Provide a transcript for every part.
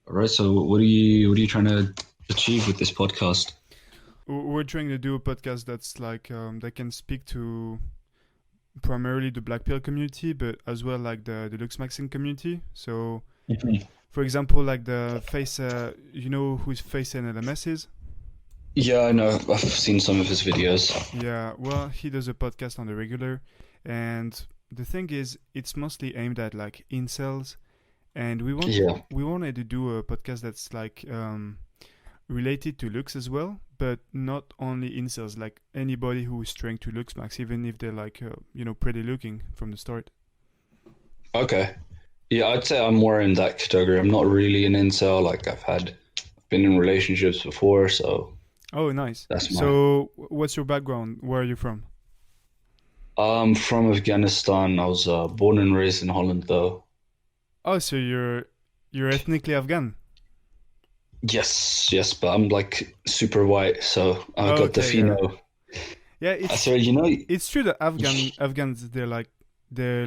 All right. So what are you trying to achieve with this podcast? We're trying to do a podcast that's like that can speak to primarily the Black Pill community, but as well like the Looksmaxing community. So, Mhm. for example, like the face, you know who's face and LMS is? Yeah, I know. I've seen some of his videos. Yeah, well, he does a podcast on the regular, and the thing is, it's mostly aimed at like incels, and Yeah. we wanted to do a podcast that's like related to looks as well, but not only incels, like anybody who is trying to looks max, even if they're like pretty looking from the start. Okay. Yeah, I'd say I'm more in that category. I'm not really an incel. Like I've been in relationships before, so Oh, nice. that's my. So, what's your background? Where are you from? I'm from Afghanistan. I was born and raised in Holland, though. Oh, so you're ethnically Afghan. Yes, yes, but I'm like super white, so I've got the Okay, yeah, pheno. yeah. So It's true that Afghans they're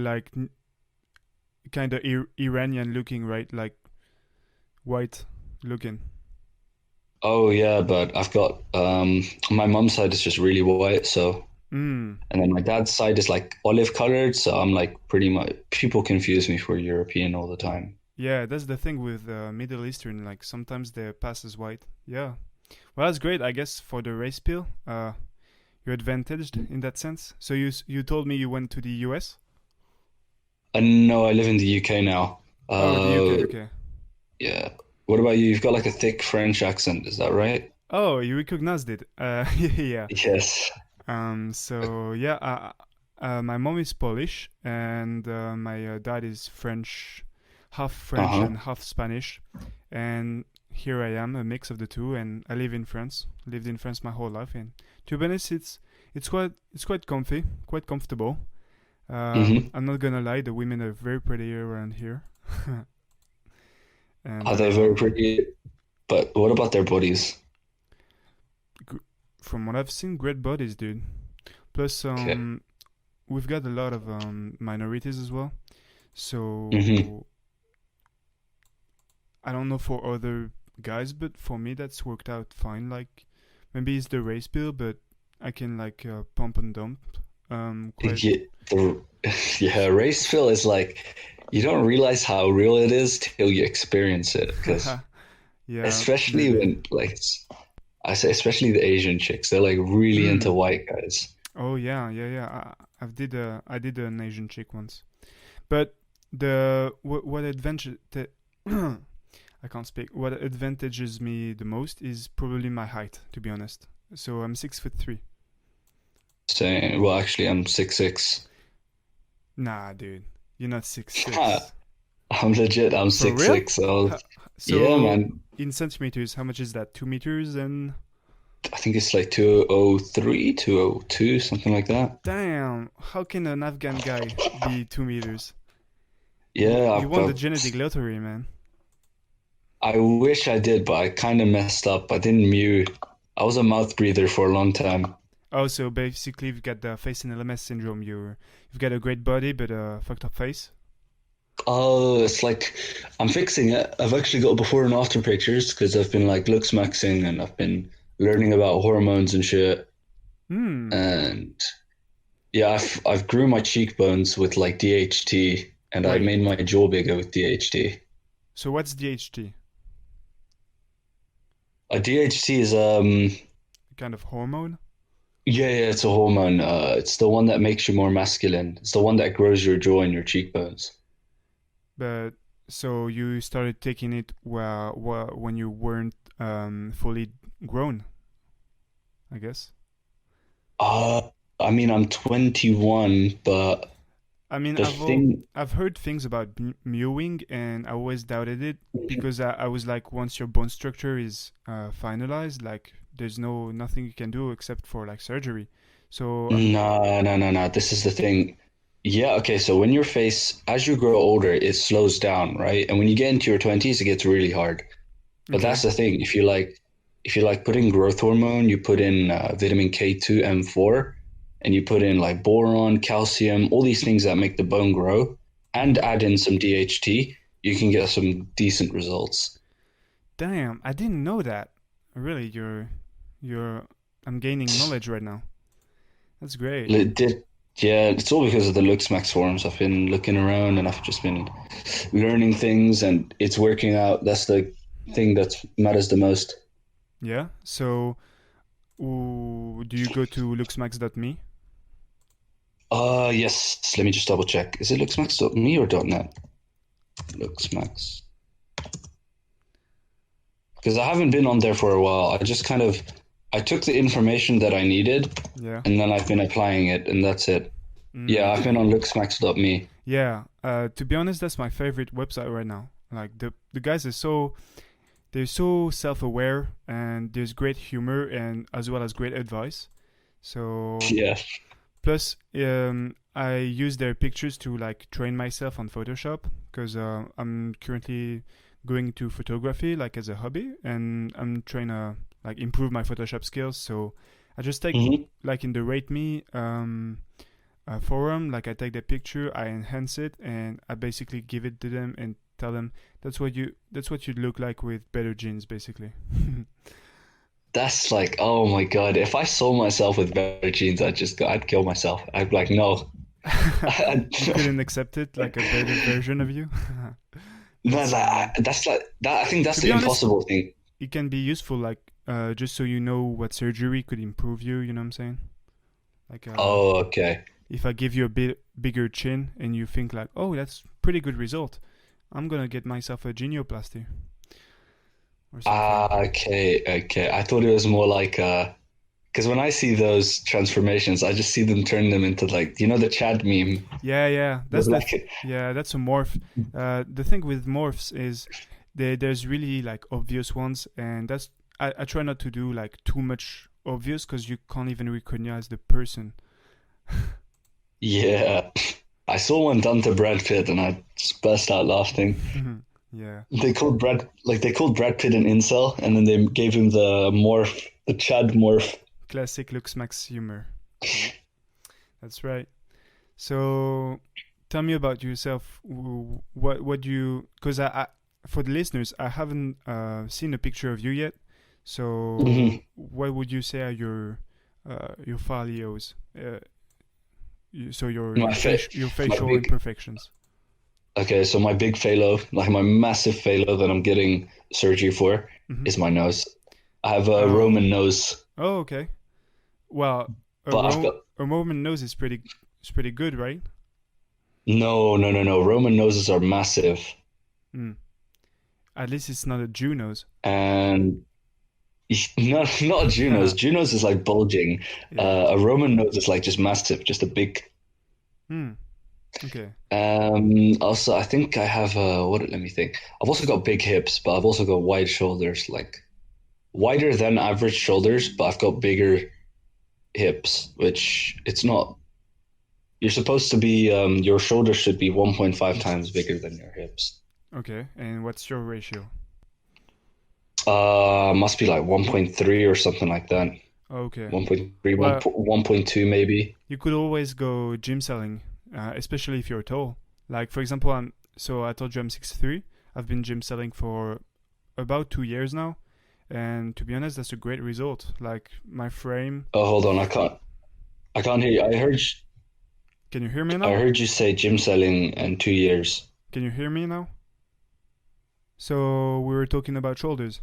like kind of Iranian looking, right? Like white looking. oh yeah, but I've got my mom's side is just really white, so Hmm. and then my dad's side is like olive colored, so I'm like pretty much people confuse me for European all the time. Yeah, that's the thing with Middle Eastern. Like sometimes they pass as white. Yeah. Well, that's great. I guess for the race pill, you're advantaged in that sense. So you told me you went to the U.S. And no, I live in the UK now. Oh, the UK. Uh, Okay. yeah. What about you? You've got like a thick French accent, is that right? Oh, you recognized it. Yeah. Yes. So yeah, my mom is Polish and my dad is French, half French Uh-huh. and half Spanish. And here I am, a mix of the two. And I live in France. Lived in France my whole life. And to be honest, it's quite comfy, quite comfortable. Hmm. I'm not gonna lie, the women are very pretty around here. and Are they very pretty? But what about their bodies? from what I've seen, great bodies, dude. Plus, Okay. we've got a lot of minorities as well. Hmm. So I don't know for other guys, but for me that's worked out fine. Like maybe it's the race bill, but I can like pump and dump. Quite. Yeah, the, yeah, race feel is like you don't realize how real it is till you experience it. Because Yeah, especially maybe. when like I say, especially the Asian chicks, they're like really into Mm. white guys. Oh yeah, yeah, yeah. I did an Asian chick once, but the what advantage I can't speak. What advantages me the most is probably my height, to be honest. So I'm 6'3". Saying, well, actually, I'm 6'6". Nah, dude, you're not 6'6". I'm legit. I'm For six real? six. So yeah, So man. in centimeters, how much is that? 2 meters and I think it's like 203, 202, something like that. damn, how can an Afghan guy be 2 meters? Yeah, You won the genetic lottery, man. I wish I did, but I kind of messed up. I didn't mew. I was a mouth breather for a long time. Oh, so basically you've got the face and LMS syndrome. You've got a great body but a fucked up face. Oh, it's like I'm fixing it. I've actually got before and after pictures because I've been like looks maxing and I've been learning about hormones and shit. Hmm. And yeah, I've grew my cheekbones with like DHT, and I Wait. made my jaw bigger with DHT. So what's DHT? A DHT is A kind of hormone? yeah, it's a hormone. It's the one that makes you more masculine. It's the one that grows your jaw and your cheekbones. But so you started taking it when you weren't fully grown, I guess. Uh, I mean, I'm 21, but I mean, the thing, I've heard things about mewing, and I always doubted it because I was like, once your bone structure is finalized, like there's nothing you can do except for like surgery. So no, no, no, no. This is the thing. Yeah, okay. So when your face, as you grow older, it slows down, right? And when you get into your 20s, it gets really hard. But okay, that's the thing. If you like put in growth hormone, you put in vitamin K2, M4, and you put in like boron, calcium, all these things that make the bone grow, and hmm add in some DHT, you can get some decent results. Damn, I didn't know that. Really, you're. I'm gaining knowledge right now. That's great. Did yeah, it's all because of the Looksmax forums. I've been looking around and I've just been learning things, and it's working out. That's the thing that matters the most. Yeah. So, do you go to looksmax.me? Yes. Let me just double check. Is it looksmax.me or .net? Looksmax. Because I haven't been on there for a while. I took the information that I needed, Yeah. and then I've been applying it, and that's it. Yeah, I've been on looksmax.me. Yeah. To be honest, that's my favorite website right now. Like the guys are so they're so self-aware, and there's great humor and as well as great advice. So Yeah. plus, I use their pictures to like train myself on Photoshop because I'm currently going to photography like as a hobby, and I'm trying to like improve my Photoshop skills. So I just take hmm like in the Rate Me forum, like I take the picture, I enhance it, and I basically give it to them and tell them that's what you'd look like with better jeans, basically. That's like, oh my God. If I saw myself with better jeans, I'd kill myself. I'd be like, no. You couldn't accept it, like a better version of you. Man, That's that's like that. I think that's to the be honest, impossible thing. it can be useful, like just so you know what surgery could improve you. You know what I'm saying? Like Oh, okay. if I give you a bit bigger chin and you think like, oh, that's pretty good result, I'm gonna get myself a genioplasty or something. Okay, okay. I thought it was more like because when I see those transformations, I just see them turn them into like the Chad meme Yeah, yeah, with that's a morph. The thing with morphs is there's really like obvious ones, and I try not to do like too much obvious because you can't even recognize the person. yeah. I saw one done to Brad Pitt and I just burst out laughing. Yeah, They called Brad Pitt an incel, and then they gave him the morph, the Chad morph. classic looks max humor. That's right. So, tell me about yourself. What do you? Because I for the listeners, I haven't seen a picture of you yet. So, Mhm. what would you say are your folios? So My fa your my facial big imperfections. Okay, so my big phalo, like my massive phalo that I'm getting surgery for, Mm-hmm. is my nose. I have a Oh, Roman nose, oh, okay. Well, but I've got a Roman nose is pretty good, right? no. Roman noses are massive, Mm. At least it's not a Jew nose. and not Juno's. Juno's is like bulging. Yeah. A Roman nose is like just massive, just a big. Hmm. Okay. Also, I think I have what? Let me think. I've also got big hips, but I've also got wide shoulders, like wider than average shoulders, but I've got bigger hips, which it's not. You're supposed to be, your shoulders should be 1.5 times bigger than your hips. Okay. And what's your ratio? Must be like 1.3 or something like that. Okay. 1.3, Well, 1.2 maybe. you could always go gym selling, especially if you're tall. Like for example, I told you I'm 6'3". I've been gym selling for about 2 years now, and to be honest, that's a great result. Like my frame. Oh, hold on, I can't hear you. Can you hear me I now? heard you say gym selling in 2 years. Can you hear me now? So we were talking about shoulders.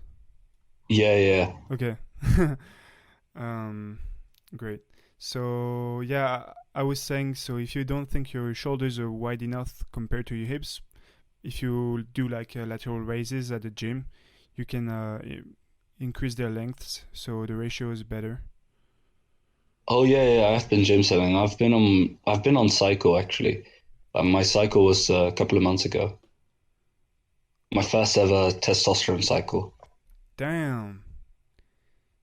Yeah, yeah. Okay. um, great. So yeah, I was saying, so if you don't think your shoulders are wide enough compared to your hips, if you do like lateral raises at the gym, you can increase their lengths, so the ratio is better. Oh yeah, yeah. I've been gym selling. I've been on cycle actually. My cycle was a couple of months ago. My first ever testosterone cycle. Damn,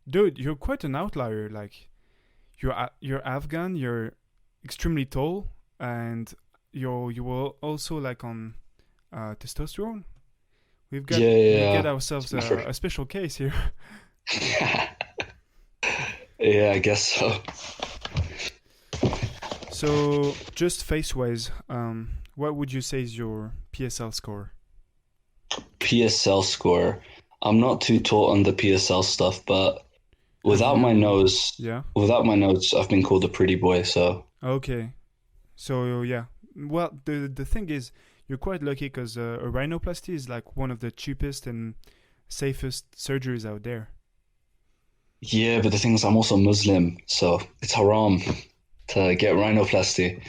dude, you're quite an outlier. Like you're Afghan, you're extremely tall, and you were also like on testosterone. Yeah, yeah, We've got yeah. ourselves It's my first. a special case here. Yeah, I guess so. So just face wise, what would you say is your PSL score? PSL score. I'm not too taught on the PSL stuff, but Have without my you? nose, Yeah. without my notes, I've been called a pretty boy. So Okay. So yeah. Well, the thing is, you're quite lucky because a rhinoplasty is like one of the cheapest and safest surgeries out there. yeah, but the thing is, I'm also Muslim, so it's haram to get rhinoplasty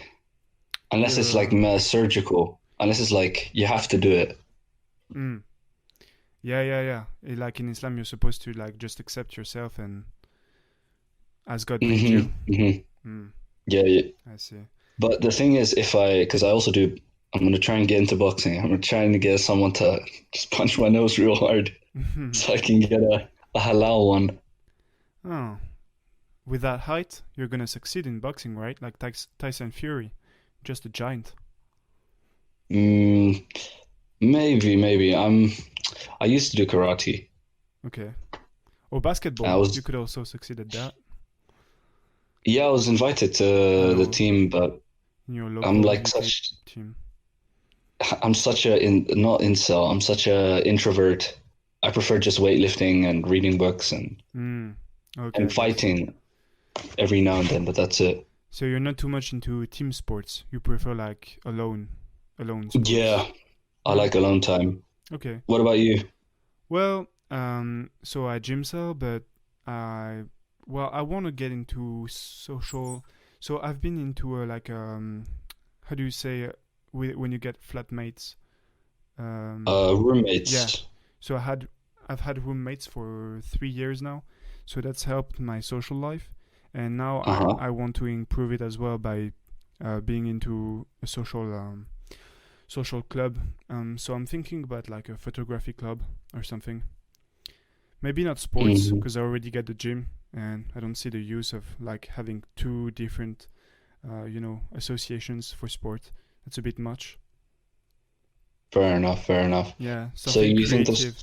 unless it's like Yeah. surgical. Unless it's like you have to do it. Mm. Yeah, yeah, yeah. Like in Islam, you're supposed to like just accept yourself and as God made you. Mm. Yeah, yeah. I see. But the thing is, because I also do, I'm gonna try and get into boxing. I'm trying to get someone to just punch my nose real hard so I can get a halal one. Oh, with that height, you're gonna succeed in boxing, right? Like Tyson Fury, just a giant. Mm, maybe. I used to do karate. Okay. Or I basketball, you was could also succeed at that. Yeah, I was invited I to the know team, but in your I'm local like UK such team. I'm such a in not incel. I'm such a introvert. I prefer just weightlifting and reading books Mm. Okay, and I get you. fighting every now and then, but that's it. So you're not too much into team sports. You prefer like alone sports. Yeah, I Mm. like alone time. Okay. What about you? Well, so I gym cell, but I I want to get into social. So I've been into like how do you say when you get flatmates? Yeah. Roommates. So I've had roommates for 3 years now, so that's helped my social life, and now Uh-huh. I want to improve it as well by being into a social club. So I'm thinking about like a photography club or something. Maybe not sports Hmm. because I already get the gym, and I don't see the use of like having two different associations for sport. That's a bit much. Fair enough, fair enough. Yeah, So something creative.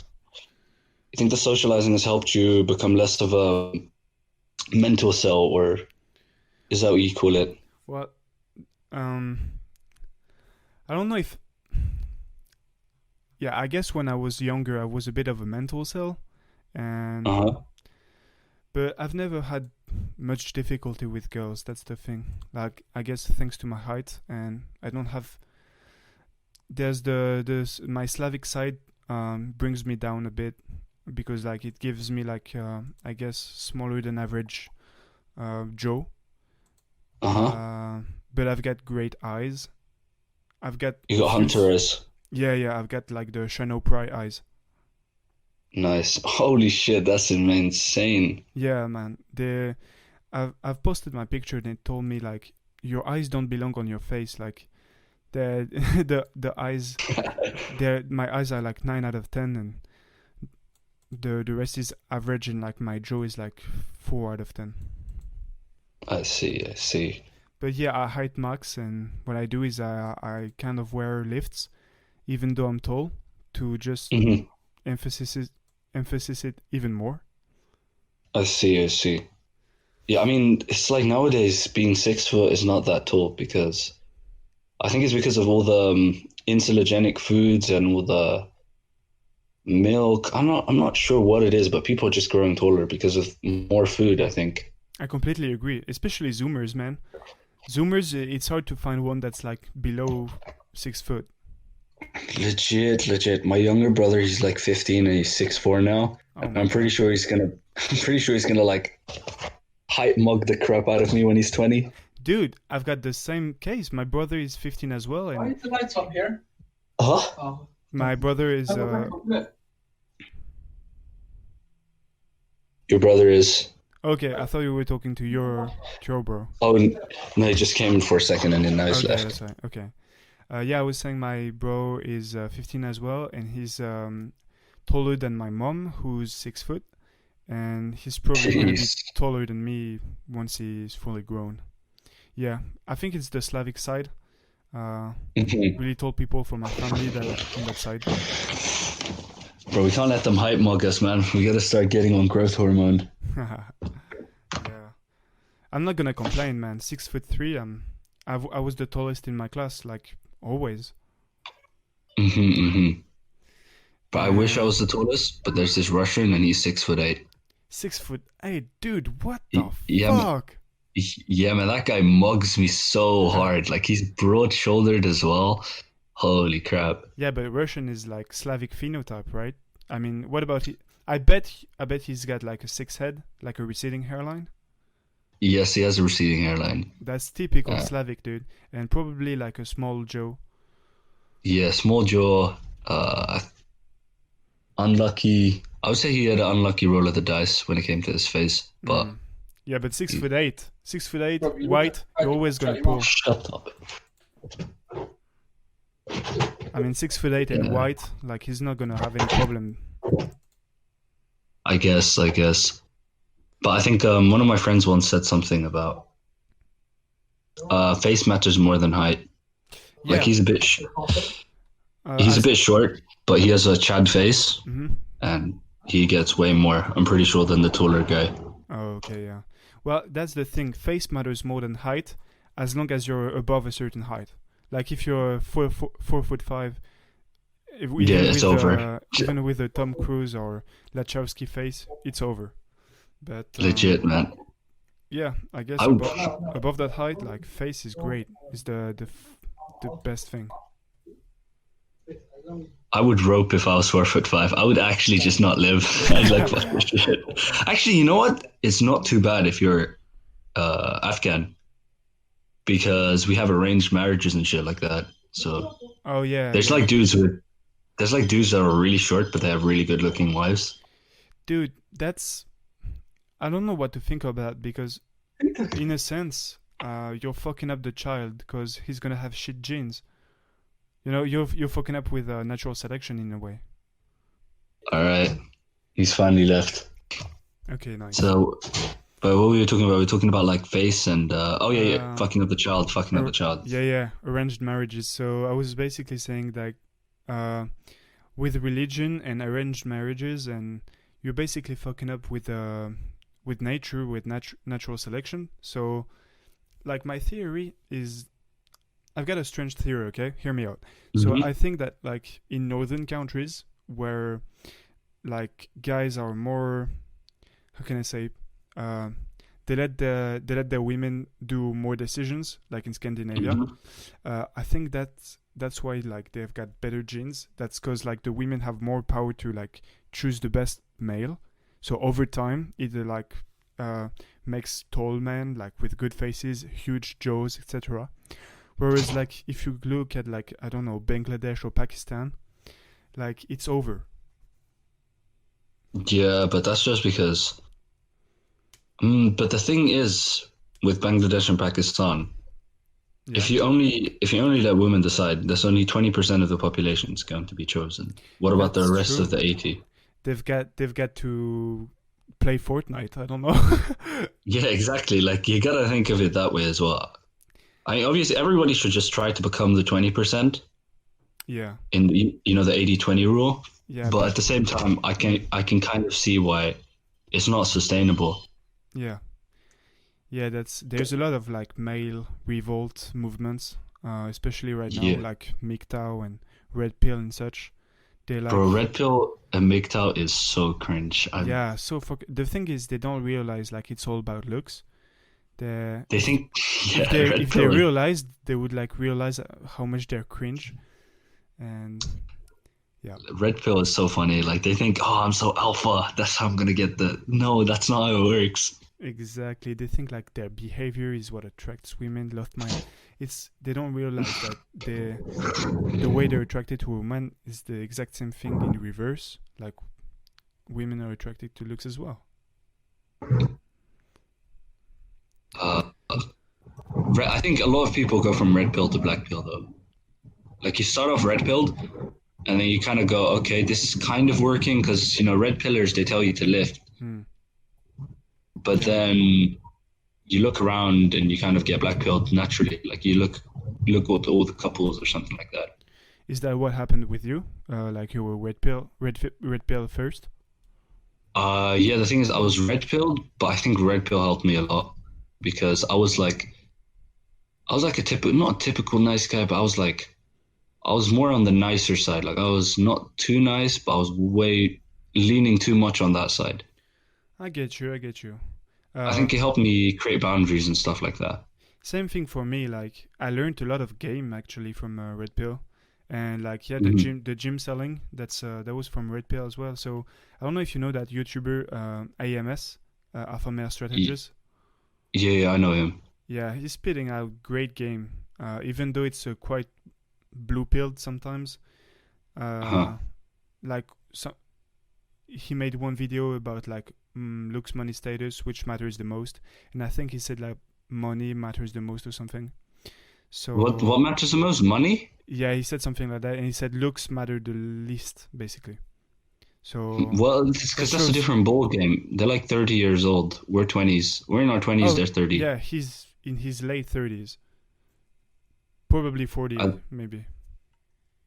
you think the socializing has helped you become less of a mental cell, or is that what you call it? Well, um, I don't know if yeah. I guess when I was younger, I was a bit of a mental cell, and Uh-huh. but I've never had much difficulty with girls. That's the thing. Like I guess thanks to my height, and I don't have. There's my Slavic side brings me down a bit because like it gives me like I guess smaller than average jaw. Uh-huh. Uh, but I've got great eyes. I've got You a got few. Hunter's. Yeah. I've got like the Chanel Pry eyes. Nice. Holy shit, that's insane. Yeah, man. I've posted my picture and it told me like your eyes don't belong on your face. Like the the eyes, my eyes are like 9 out of 10, and the rest is average, and like my jaw is like 4 out of 10. I see, I see. But yeah, I height max, and what I do is I kind of wear lifts, even though I'm tall, to just Hmm. emphasis it, emphasis it even more. I see, I see. Yeah, I mean, it's like nowadays being 6 foot is not that tall because I think it's because of all the insulinogenic foods and all the milk. I'm not sure what it is, but people are just growing taller because of more food, I think. I completely agree, especially Zoomers, man. Zoomers, it's hard to find one that's like below 6 foot. Legit. My younger brother, he's like 15 and he's 6'4" now. Oh And my I'm pretty god. sure he's gonna I'm pretty sure he's gonna like hype mug the crap out of me when he's 20. Dude, I've got the same case. My brother is 15 as well, Why and is the lights on here? Huh? Oh, my brother is Your brother is. okay. I thought you were talking to your bro. Oh, no, he just came in for a second and then now he's Okay, left. that's right. Okay. Yeah, I was saying my bro is 15 as well, and he's taller than my mom, who's 6 foot, and he's probably gonna be Jeez. taller than me once he's fully grown. Yeah, I think it's the Slavic side. Uh, Mhm. really tall people from my family that on that side. Bro, we can't let them hype mug us, man. We gotta start getting on growth hormone. Yeah, I'm not gonna complain, man. 6'3". I was the tallest in my class, like always. Hmm. But I wish I was the tallest. But there's this Russian, and he's 6'8". 6'8", dude. What the Yeah, fuck? yeah, man, that guy mugs me so hard. Like he's broad-shouldered as well. Holy crap! Yeah, but Russian is like Slavic phenotype, right? I mean, what about he? I bet he's got like a six head, like a receding hairline. Yes, he has a receding hairline. That's typical Uh, Slavic, dude, and probably like a small jaw. yeah, small jaw. Uh, Unlucky. I would say he had an unlucky roll of the dice when it came to his face. But Mm. Yeah, but he, 6'8", 6'8", white, you're always gonna pull. shut up. I mean, 6'8" and Yeah, white, like he's not gonna have any problem. I guess. But I think one of my friends once said something about face matters more than height. Like Yeah, he's a as bit short, but he has a Chad face, mhm. and he gets way more. I'm pretty sure than the taller guy. Oh, okay, yeah. Well, that's the thing. Face matters more than height, as long as you're above a certain height. Like if you're 4'5", Yeah, it's over. even with a Tom Cruise or Lachowski face, it's over. But Legit, man. yeah, I guess I would, above that height, like face is great. Is the best thing. I would rope if I was 4'5". I would actually just not live. I'd like fuck this shit. Actually, you know what? It's not too bad if you're Afghan because we have arranged marriages and shit like that. So Oh yeah, there's yeah, like dudes with there's like dudes that are really short but they have really good looking wives. dude. That's I don't know what to think of that because in a sense, you're fucking up the child because he's gonna have shit genes. You know, you're fucking up with natural selection in a way. All right, he's finally left. Okay, nice. So, but what were we talking about? We were talking about like face and oh yeah, yeah, Uh, fucking up the child, fucking up the child. yeah, yeah, arranged marriages. So I was basically saying that uh, with religion and arranged marriages, and you're basically fucking up with nature, with natural selection. So, like my theory is, I've got a strange theory. Okay, hear me out. So Hmm. I think that like in northern countries where like guys are more, how can I say, uh, they let their women do more decisions, like in Scandinavia. Hmm. I think that's why like they've got better genes. That's because like the women have more power to like choose the best male. So over time, it like uh, makes tall men like with good faces, huge jaws, etc. Whereas like if you look at like I don't know Bangladesh or Pakistan, like it's over. Yeah, but that's just because. But the thing is, with Bangladesh and Pakistan, Yeah, if you only let women decide, there's only 20% of the population is going to be chosen. What about the that's rest of true. the 80? They've got to play Fortnite. I don't know. Yeah, exactly. Like you gotta think of it that way as well. Obviously everybody should just try to become the 20% Yeah, in the 80-20 rule. yeah, But but at the same time, I can kind of see why it's not sustainable. yeah, yeah. There's a lot of like male revolt movements, especially right now, Yeah. like MGTOW and Red Pill and such. They Bro, like Red Pill and MGTOW is so cringe. yeah. So the thing is, they don't realize like it's all about looks. They They if think yeah, Red if they Pill is realized, they would like realize how much they're cringe and yeah. Red Pill is so funny. Like they think, oh, I'm so alpha. That's how I'm gonna get the. No, that's not how it works. Exactly. They think like their behavior is what attracts women. Lost mind. It's they don't realize that the way they're attracted to a woman is the exact same thing in reverse. Like women are attracted to looks as well. Uh, I think a lot of people go from red pill to black pill though. Like you start off red pilled, and then you kind of go, okay, this is kind of working because red pillars they tell you to lift, Hmm. but then you look around and you kind of get black pilled naturally. Like you look at all the couples or something like that. Is that what happened with you? Like you were red pill first. Yeah, the thing is, I was red pilled, but I think red pill helped me a lot because I was like a typical, not a typical nice guy, but I was like I was more on the nicer side. Like I was not too nice, but I was way leaning too much on that side. I get you. I get you. I Uh, think it helped me create boundaries and stuff like that. Same thing for me. Like I learned a lot of game actually from Red Pill, and like yeah, Hmm. the gym selling that was from Red Pill as well. So I don't know if you know that YouTuber AMS, Alpha Male Yeah, Strategist. yeah, I know him. Yeah, he's spitting out great game. Even though it's quite blue pilled sometimes. Huh. Uh, like so, he made one video about like looks, money, status, which matters the most, and I think he said like money matters the most or something. What So matters the most? Money? yeah, he said something like that, and he said looks matter the least, basically. So Well, it's that because that's a shows. different ball game. They're like 30 years old. We're 20s. We're in our 20s, Oh they're 30. yeah, he's in his late 30s, probably At, 40, maybe.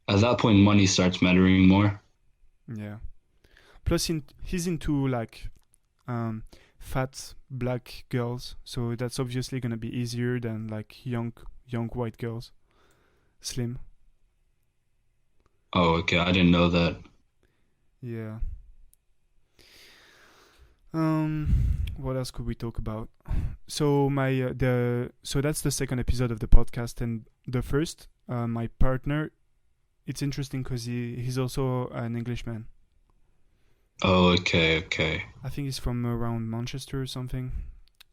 at that point, money starts mattering more. Yeah. Plus, he's into like um, fat black girls, so that's obviously gonna be easier than like young white girls, slim. Oh, okay. I didn't know that. Yeah. What else could we talk about? So my the so that's the second episode of the podcast, and the first, my partner. It's interesting because he's also an Englishman. Oh, okay, okay. I think he's from around Manchester or something.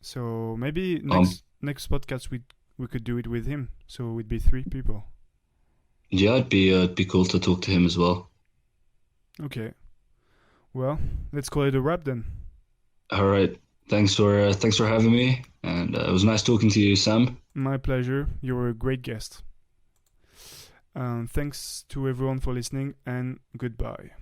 So maybe Um, next podcast we could do it with him. So we'd be three people. yeah, it'd be cool to talk to him as well. Okay. Well, let's call it a wrap then. All right. Thanks for having me, and it was nice talking to you, Sam. My pleasure. You're a great guest. Thanks to everyone for listening, and goodbye.